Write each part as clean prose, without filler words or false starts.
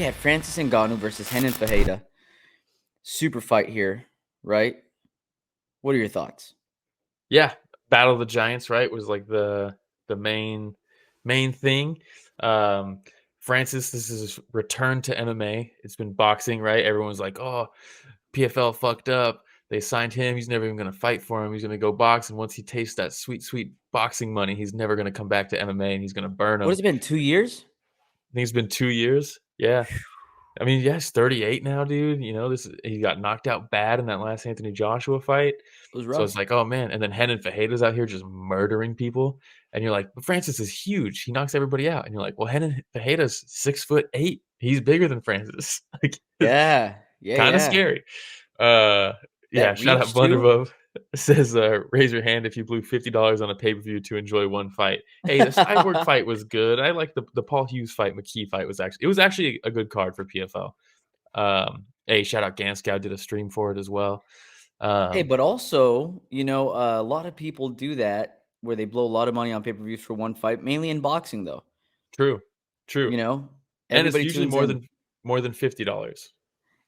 had Francis Ngannou versus Renan Ferreira. Super fight here, right? What are your thoughts? Yeah, Battle of the Giants, right, was like the main thing. Um, Francis, this is his return to MMA. It's been boxing, right? Everyone's like, "Oh, PFL fucked up. They signed him. He's never even going to fight for him. He's going to go box, and once he tastes that sweet, sweet boxing money, he's never going to come back to MMA, and he's going to burn What him." has it been? 2 years? I think it's been 2 years. Yeah, I mean, yeah, he's 38 now, dude. You know, this he got knocked out bad in that last Anthony Joshua fight. It was So it's rough. like, oh man. And then Renan Fajeda's out here just murdering people. And you're like, but Francis is huge. He knocks everybody out. And you're like, well, Renan Fajeda's 6'8". He's bigger than Francis. Like, it's Yeah, yeah, kind of yeah. scary. Uh yeah, That shout out reach too. Blunderbove. Says raise your hand if you blew $50 on a pay-per-view to enjoy one fight. Hey, the Cyborg fight was good. I like the Paul Hughes fight, McKee fight was actually a good card for PFL. Hey, shout out Ganskow did a stream for it as well. Hey, Um, but also, a lot of people do that where they blow a lot of money on pay-per-views for one fight, mainly in boxing though. true, true, You know, and it's everybody usually tunes in. more than $50.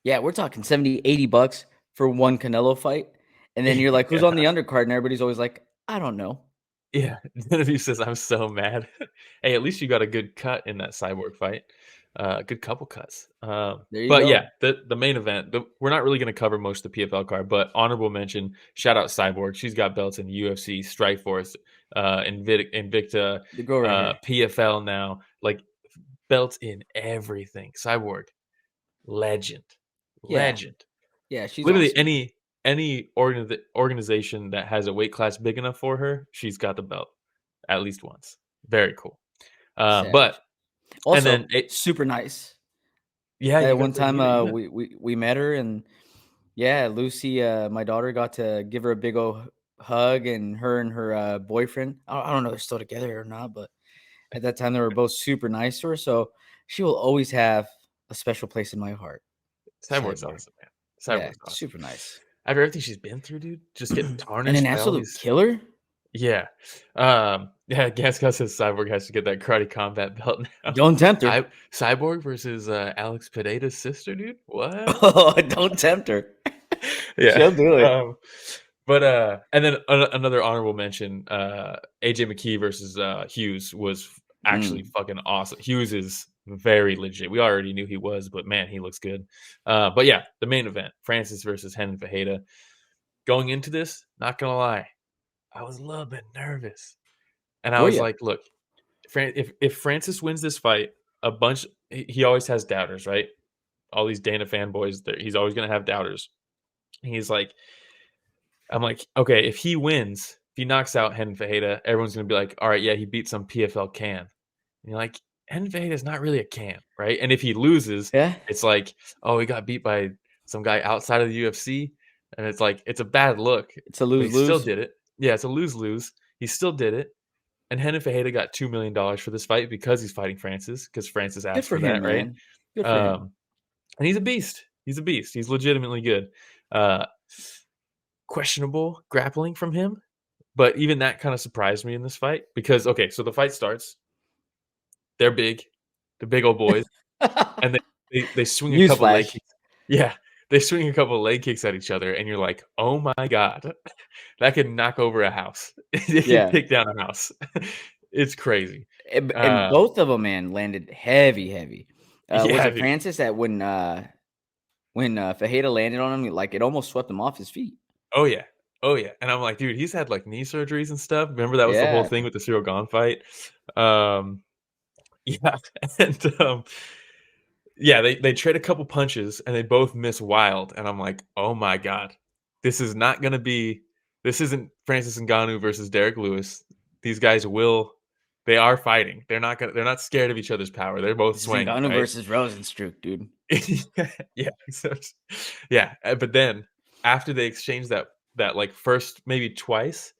Yeah, we're talking 70, $80 for one Canelo fight. And then you're like, who's on the Yeah, undercard? And everybody's always like, I don't know. yeah. Genevieve says I'm so mad. Hey, at least you got a good cut in that Cyborg fight. Good couple cuts. There you But yeah, go. the main event. We're not really going to cover most of the PFL card, but honorable mention. Shout out Cyborg. She's got belts in UFC, Strikeforce, Invicta, The girl right here. PFL now. Like belts in everything. Cyborg, legend, Yeah. legend. Yeah, she's Literally awesome. any organization that has a weight class big enough for her, she's got the belt at least once. Very cool. But Savage. and then Also, super nice. yeah, you That got one to time you we met her, and yeah, Lucy, my daughter, got to give her a big old hug, and her boyfriend. I don't know if they're still together or not, but at that time they were both super nice to her. So she will always have a special place in my heart. Cyborg's Cyborg. awesome, man. Yeah, Cyborg's awesome. super nice. After everything she's been through, dude, just getting And an tarnished by all absolute these. killer. Yeah, yeah. Gascon says Cyborg has to get that karate combat belt now. Don't tempt her. Cyborg versus Alex Pineda's sister, dude. What? Oh, don't tempt her. Yeah. She'll do it. But and then another honorable mention, AJ McKee versus Hughes was actually Mm. fucking awesome. Hughes is very legit. We already knew he was, but man, he looks good. But yeah, the main event, Francis versus Renan Fajeda. Going into this, not gonna lie, I was a little bit nervous. And I Were was you? like, look, if Francis wins this fight, he always has doubters, right? All these Dana fanboys, he's always gonna have doubters. He's like, I'm like, okay, if he wins, if he knocks out Renan Fajeda, everyone's gonna be like, all right, yeah, he beat some PFL can. And you're like, Renan Fajeda is not really a can, right? And if he loses, Yeah. it's like, oh, he got beat by some guy outside of the UFC, and it's like it's a bad look, It's a but he still lose-lose. did it. Yeah, it's a lose lose. He still did it, and Renan Fajeda got $2 million for this fight because he's fighting Francis, because Francis Good asked for for him, that, right? man. Good for him. Um, and he's a beast. He's a beast. He's legitimately good. Uh, Questionable grappling from him, but even that kind of surprised me in this fight because okay, so the fight starts. They're big, the big old boys, and they swing a couple leg Newsflash. kicks. Yeah, they swing a couple leg kicks at each other, and you're like, oh my god, that could knock over a house. It could Yeah. take down a house. It's crazy. And both of them, man, landed heavy, heavy. Was Yeah, it dude. Francis that when Fajeda landed on him, like, it almost swept him off his feet? Oh yeah. Oh yeah. And I'm like, dude, he's had like knee surgeries and stuff. Remember that was the whole Yeah. thing with the Cyril Gahn fight. Um, yeah, and yeah, they trade a couple punches and they both miss wild, and I'm like, oh my god, this is not gonna be. This isn't Francis Ngannou versus Derek Lewis. These guys they are fighting. They're not scared of each other's power. They're both This is swinging, Ngannou right? versus Rosenstruck, dude. Yeah, yeah. But then after they exchange that like first maybe twice,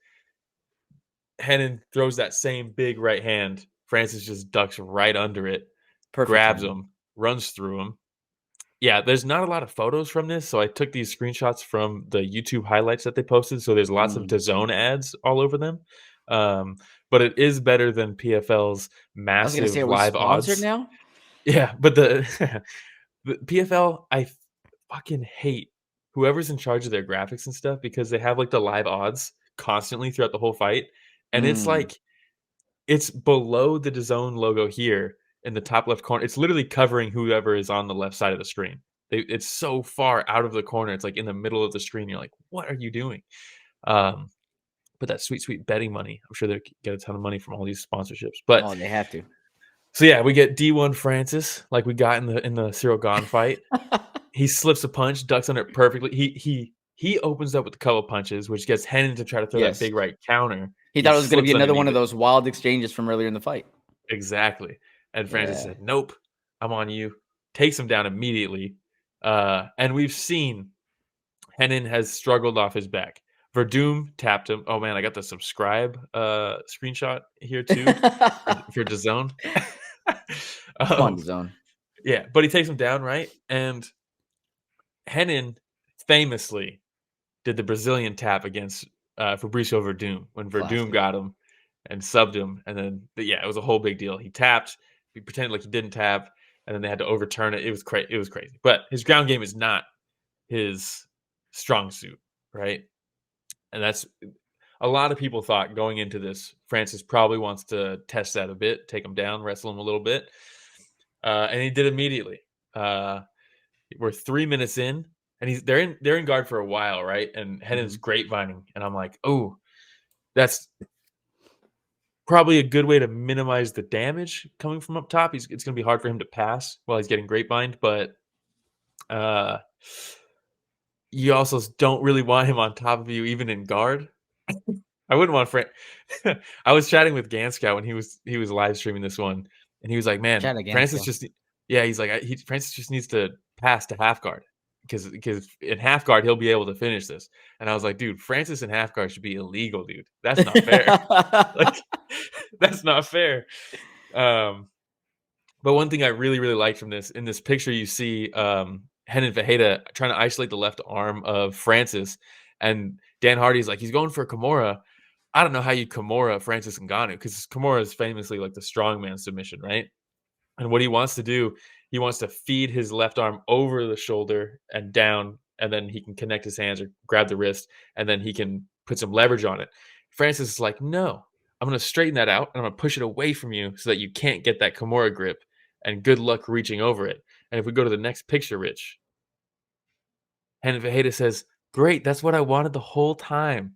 Henan throws that same big right hand. Francis just ducks right under it, Perfect grabs timing. him, runs through him. Yeah, there's not a lot of photos from this, so I took these screenshots from the YouTube highlights that they posted. So there's lots of Mm. DAZN ads all over them, um, but it is better than PFL's I was gonna say, massive are we live sponsored odds. now? Yeah, but the PFL, I fucking hate whoever's in charge of their graphics and stuff because they have like the live odds constantly throughout the whole fight, and it's Mm. like it's below the DAZN logo here in the top left corner. It's literally covering whoever is on the left side of the screen. It's so far out of the corner. It's like in the middle of the screen. You're like, what are you doing? Um, but that sweet, sweet betting money. I'm sure they get a ton of money from all these sponsorships. But Oh, they have to. so yeah, we get D1 Francis like we got in the Cyril Gahn fight. He slips a punch, ducks under it perfectly. He opens up with a couple punches, which gets Hennen to try to throw that Yes. big right counter. He He thought it was gonna be slips another one underneath of it. those wild exchanges from earlier in the fight. Exactly. And Francis Yeah. said, "Nope, I'm on you." Takes him down immediately. And we've seen Hennen has struggled off his back. Verdum tapped him. Oh man, I got the subscribe screenshot here too for DAZN. Come on, um, DAZN. yeah, but he takes him down, right? And Hennen famously did the Brazilian tap against Fabricio Verdum when Verdum Classic. got him and subbed him, and then yeah, it was a whole big deal. He tapped, he pretended like he didn't tap, and then they had to overturn it. It was crazy. It was crazy. But his ground game is not his strong suit, right? And that's a lot of people thought going into this, Francis probably wants to test that a bit, take him down, wrestle him a little bit, and he did immediately. We're 3 minutes in, and they're in guard for a while, right? And Hennen's Mhm. grapevining, and I'm like, oh, that's probably a good way to minimize the damage coming from up top. It's going to be hard for him to pass while he's getting grapevined, but uh, you also don't really want him on top of you, even in guard. I wouldn't want Frank. I was chatting with Ganskow when he was live streaming this one, and he was like, "Man, Chat against Francis him. just yeah." He's like, Francis just needs to pass to half guard because in half guard he'll be able to finish this." And I was like, "Dude, Francis in half guard should be illegal, dude. That's not fair. Like, that's not fair." Um, but one thing I really really liked from this in this picture, you see Renan Vejeda trying to isolate the left arm of Francis, and Dan Hardy's like, he's going for a Kimura. I don't know how you Kimura FrancisNgannou because Kimura is famously like the strongman submission, right? And what he wants to do, he wants to feed his left arm over the shoulder and down, and then he can connect his hands or grab the wrist, and then he can put some leverage on it. Francis is like, no, I'm going to straighten that out, and I'm going to push it away from you so that you can't get that Kimura grip, and good luck reaching over it. And if we go to the next picture, Rich, and Vejeda says, great, that's what I wanted the whole time.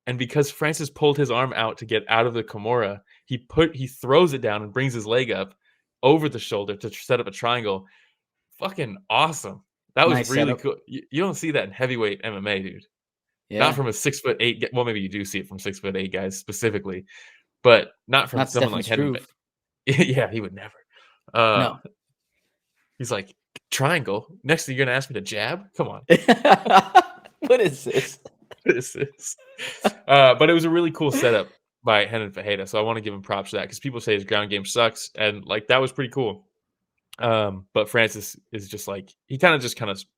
And because Francis pulled his arm out to get out of the Kimura, he throws it down and brings his leg up over the shoulder to set up a triangle. Fucking awesome. That was Nice really setup. cool. You don't see that in heavyweight MMA, dude. Not Yeah. from a 6'8". Well, maybe you do see it from 6'8" guys specifically, but not from Not someone Stefan like Henan. Struve. Yeah, he would never. Uh, No. he's like, triangle. Next thing you're gonna ask me to jab? Come on. What is this? What is this? But it was a really cool setup by Renan Fajeda, so I want to give him props for that because people say his ground game sucks, and like that was pretty cool. But Francis is just like he kind of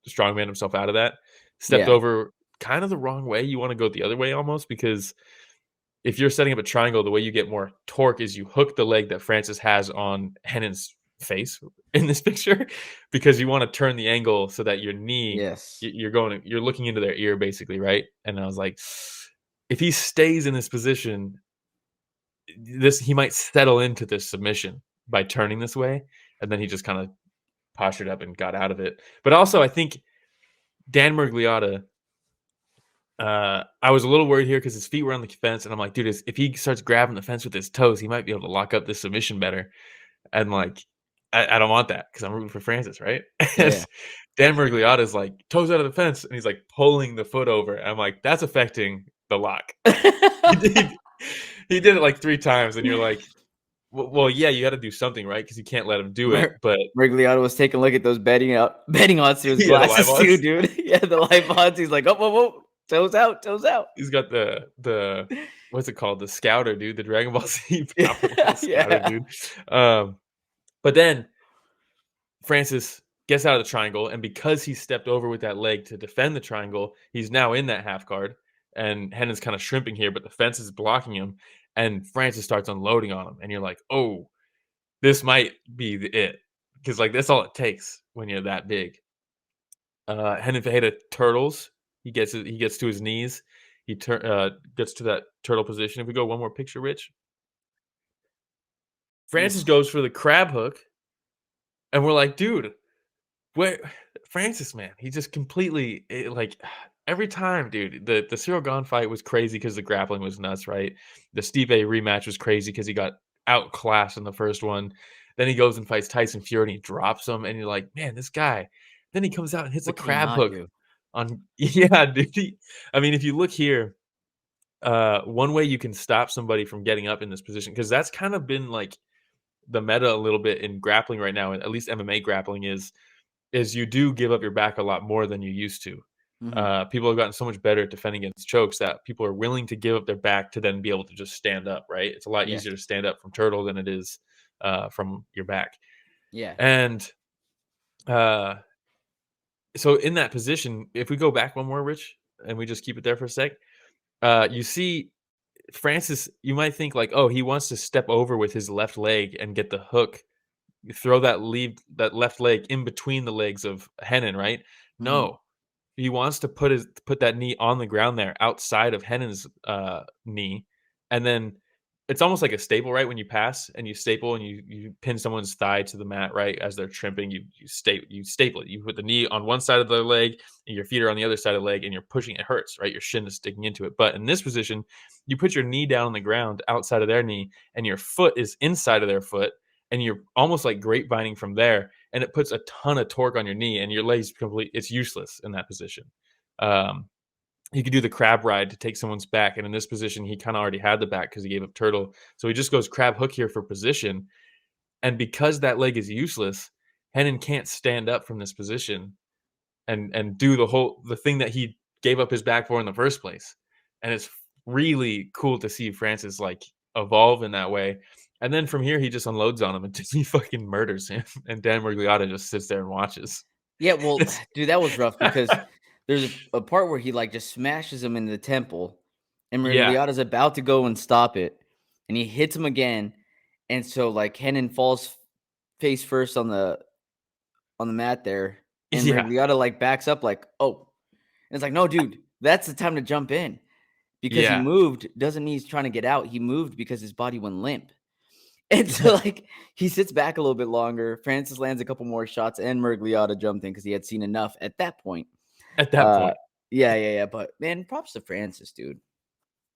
strongman himself out of that, stepped Yeah. over kind of the wrong way. You want to go the other way almost because if you're setting up a triangle, the way you get more torque is you hook the leg that Francis has on Hennen's face in this picture because you want to turn the angle so that your knee Yes. you're looking into their ear basically, right? And I was like, if he stays in this position, this he might settle into this submission by turning this way, and then he just kind of postured up and got out of it. But also, I think Dan Murgliata. I was a little worried here because his feet were on the fence, and I'm like, dude, if he starts grabbing the fence with his toes, he might be able to lock up this submission better. And like, I don't want that because I'm rooting for Francis, right? Yeah. And Dan Murgliata is like toes out of the fence, and he's like pulling the foot over. And I'm like, that's affecting the lock. He did, he did it like 3 times, and you're like, well, yeah, you got to do something, right? Because you can't let him do it. But Mergliano was taking a look at those betting odds through his yeah, the live glasses too, odds. dude. Yeah, the live odds. He's like, oh, whoa, whoa, toes out, toes out. He's got the what's it called? The Scouter, dude. The Dragon Ball Z Power Level Scouter, Yeah. dude. But then Francis gets out of the triangle, and because he stepped over with that leg to defend the triangle, he's now in that half guard. And Hennen's kind of shrimping here, but the fence is blocking him. And Francis starts unloading on him, and you're like, "Oh, this might be it." because like that's all it takes when you're that big. Renan Ferreira turtles. He gets to his knees. He gets to that turtle position. If we go one more picture, Rich, Francis Oof. goes for the crab hook, and we're like, dude, where Francis, man, he just completely like every time, dude. The Cyril Gane fight was crazy because the grappling was nuts, right? The Stipe rematch was crazy because he got outclassed in the first one. Then he goes and fights Tyson Fury and he drops him, and you're like, man, this guy. Then he comes out and hits a What can he crab not hook do? on yeah, dude. I mean, if you look here, one way you can stop somebody from getting up in this position, because that's kind of been like the meta a little bit in grappling right now, and at least MMA grappling is you do give up your back a lot more than you used to. Hmm. People have gotten so much better at defending against chokes that people are willing to give up their back to then be able to just stand up, right? It's a lot Yeah. easier to stand up from turtle than it is from your back. Yeah. And uh, so in that position, if we go back one more, Rich, and we just keep it there for a sec, you see Francis, you might think like, oh, he wants to step over with his left leg and get the hook, throw that left leg in between the legs of Renan, right? Hmm. No, he wants to put that knee on the ground there outside of Renan's knee, and then it's almost like a staple, right? When you pass and you staple and you pin someone's thigh to the mat, right? As they're tripping, you staple it. You put the knee on one side of their leg and your feet are on the other side of the leg, and you're pushing. It hurts, right? Your shin is sticking into it. But in this position, you put your knee down on the ground outside of their knee, and your foot is inside of their foot, and you're almost like grapevining from there, and it puts a ton of torque on your knee, and your leg's it's useless in that position. Um, he could do the crab ride to take someone's back, and in this position, he kind of already had the back because he gave up turtle, so he just goes crab hook here for position, and because that leg is useless, Renan can't stand up from this position and do the thing that he gave up his back for in the first place, and it's really cool to see Francis like evolve in that way. And then from here, he just unloads on him until he fucking murders him, and Dan Murgliata just sits there and watches. Yeah. Well, dude, that was rough because there's a part where he like just smashes him in the temple, and Yeah, Miragliotta's about to go and stop it, and he hits him again, and so like Henan falls face first on the mat there, and yeah, Miragliotta like backs up like, oh, and it's like, no, dude, that's the time to jump in because he yeah, moved. Doesn't mean he's trying to get out. He moved because his body went limp. And so, yeah. like, he sits back a little bit longer. Francis lands a couple more shots, and Miragliotta jumped in because he had seen enough at that point. At that Uh, point, yeah. But man, props to Francis, dude.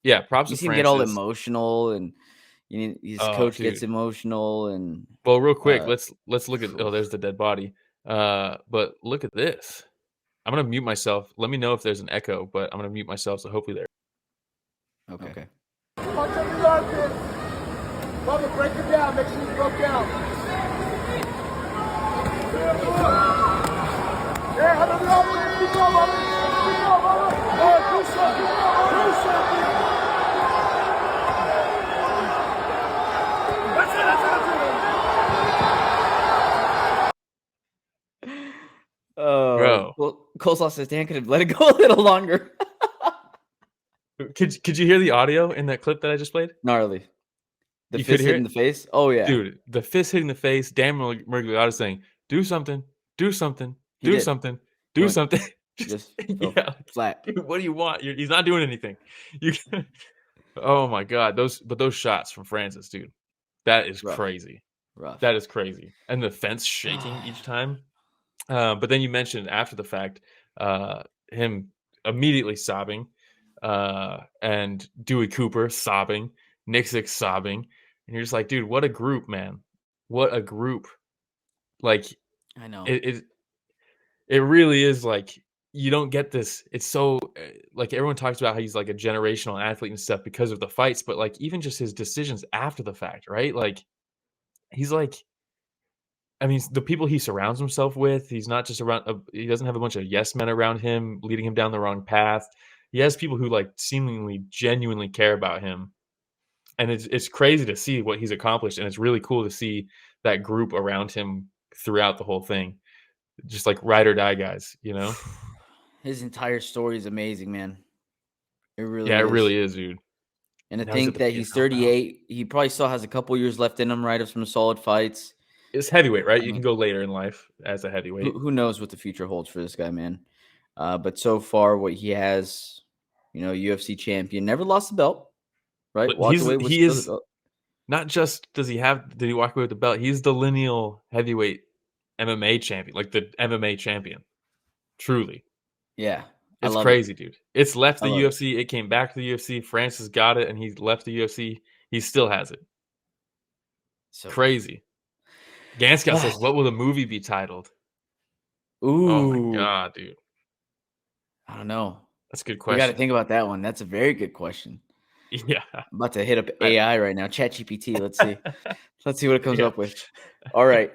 yeah. Props You to see him get all Francis. emotional, and his Oh, coach gets dude. emotional, and Well, real quick, uh, let's look at. Oh, there's the dead body. But look at this. I'm gonna mute myself. Let me know if there's an echo, but I'm gonna mute myself, so hopefully there. okay. Okay. Punch up your armpit. Bubba, break it down. Make sure you broke out. Yeah, under the armpit. Keep going, Bubba. Keep going, Bubba. Oh, do something. Do something. That's it. Oh, Bro, well, Coleslaw says Dan could have let it go a little longer. could you hear the audio in that clip that I just played? Gnarly. The You could fist hear hitting it, the face. Oh yeah, dude. The fist hitting the face. Dan Murgliata saying, "Do something, do something, he do did. something, He do went something." Just just fell yeah, flat. dude. What do you want? He's not doing anything. You. Oh my god, those shots from Francis, dude. That is Rough, crazy. rough. That is crazy. And the fence shaking each time. But then you mentioned after the fact, uh, him immediately sobbing, and Dewey Cooper sobbing, Nixick sobbing, and you're just like, dude, what a group, man! What a group! Like I know. it it really is like you don't get this. It's so like everyone talks about how he's like a generational athlete and stuff because of the fights, but like even just his decisions after the fact, right? Like he's like I mean, the people he surrounds himself with, he's not just around. He doesn't have a bunch of yes men around him, leading him down the wrong path. He has people who like seemingly genuinely care about him, and it's crazy to see what he's accomplished, and it's really cool to see that group around him throughout the whole thing, just like ride or die guys, you know? His entire story is amazing, man. It Yeah, really it is. really is, dude. And to Now he's at think the that you he's know, 38, he probably still has a couple years left in him, right, of some solid fights. It's heavyweight, right? You can go later in life as a heavyweight. Who knows what the future holds for this guy, man? But so far, what he has, UFC champion, never lost the belt, right? But Walked away with he the is belt. not just did he walk away with the belt? He's the lineal heavyweight MMA champion, like the MMA champion. Truly. Yeah. It's crazy, dude. It's left the love UFC. It came back to the UFC. Francis got it, and he left the UFC. He still has it. So Crazy. Ganscott says, "What will the movie be titled?" Ooh. Oh my god, dude. I don't know. That's a good We question. got to think about that one. That's a very good question. Yeah. I'm about to hit up AI right now. ChatGPT. Let's see. Let's see what it comes up with. All right.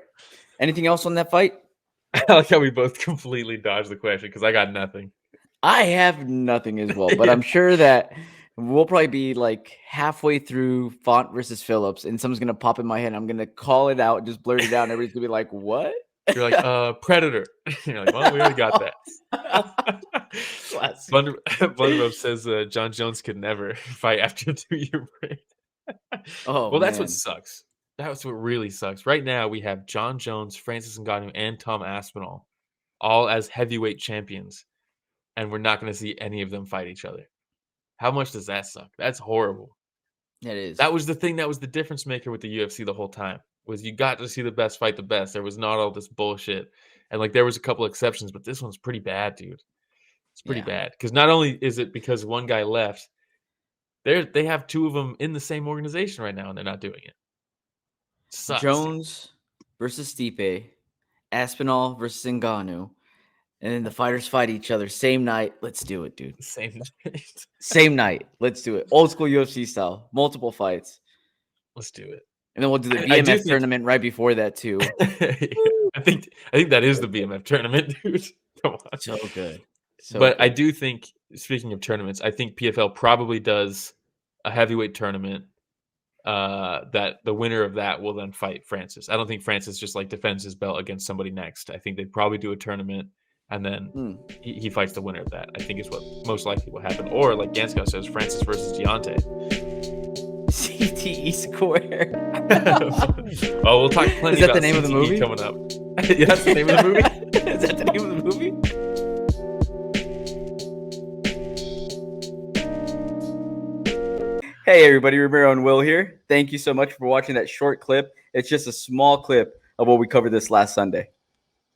Anything else on that fight? I like how we both completely dodged the question because I got nothing. I have nothing as well, but I'm sure that we'll probably be like halfway through Font versus Phillips, and someone's gonna pop in my head. I'm gonna call it out, just blurt it out, and everybody's gonna be like, "What?" You're like, Predator. You're like, well, we already got that. Blunderbuff says John Jones could never fight after a 2-year break. Oh, well, that's what man. sucks. That's what really sucks. Right now, we have John Jones, Francis Ngannou, and Tom Aspinall all as heavyweight champions, and we're not going to see any of them fight each other. How much does that suck? That's horrible. It is. That was the thing that was the difference maker with the UFC the whole time, was you got to see the best fight the best. There was not all this bullshit. And like there was a couple exceptions, but this one's pretty bad, dude. It's pretty bad. Because not only is it because one guy left, they have 2 of them in the same organization right now, and they're not doing it. Sucks. Jones versus Stipe, Aspinall versus Ngannou, and then the fighters fight each other same night. Let's do it, dude. Same night. Same night. Let's do it. Old school UFC style. Multiple fights. Let's do it. And then we'll do the BMF tournament right before that too. I think that is the BMF tournament, dude. Come on. So good. But I do think, speaking of tournaments, I think PFL probably does a heavyweight tournament that the winner of that will then fight Francis. I don't think Francis just like defends his belt against somebody next. I think they'd probably do a tournament and then he fights the winner of that. I think is what most likely will happen. Or like Ganscott says, Francis versus Deontay. CTE square. Oh, we'll talk plenty. Is that about the name CTE of the movie coming up? Yeah, that's the name of the movie. Is that the name of the movie? Hey everybody, Romero and Will here. Thank you so much for watching that short clip. It's just a small clip of what we covered this last Sunday.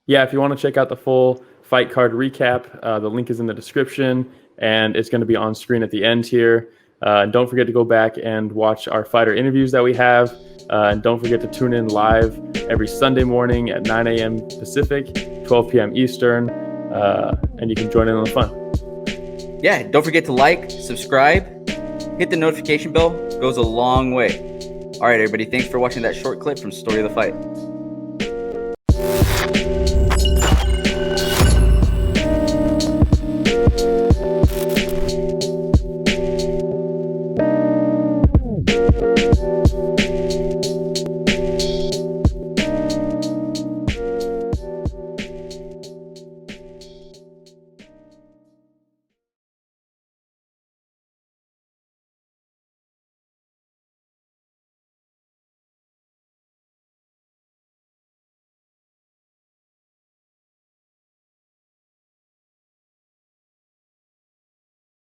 Yeah, if you want to check out the full fight card recap, the link is in the description, and it's going to be on screen at the end here. And don't forget to go back and watch our fighter interviews that we have. And don't forget to tune in live every Sunday morning at 9 a.m. Pacific, 12 p.m. Eastern, and you can join in on the fun. Yeah, don't forget to like, subscribe, hit the notification bell. It goes a long way. All right, everybody, thanks for watching that short clip from Story of the Fight.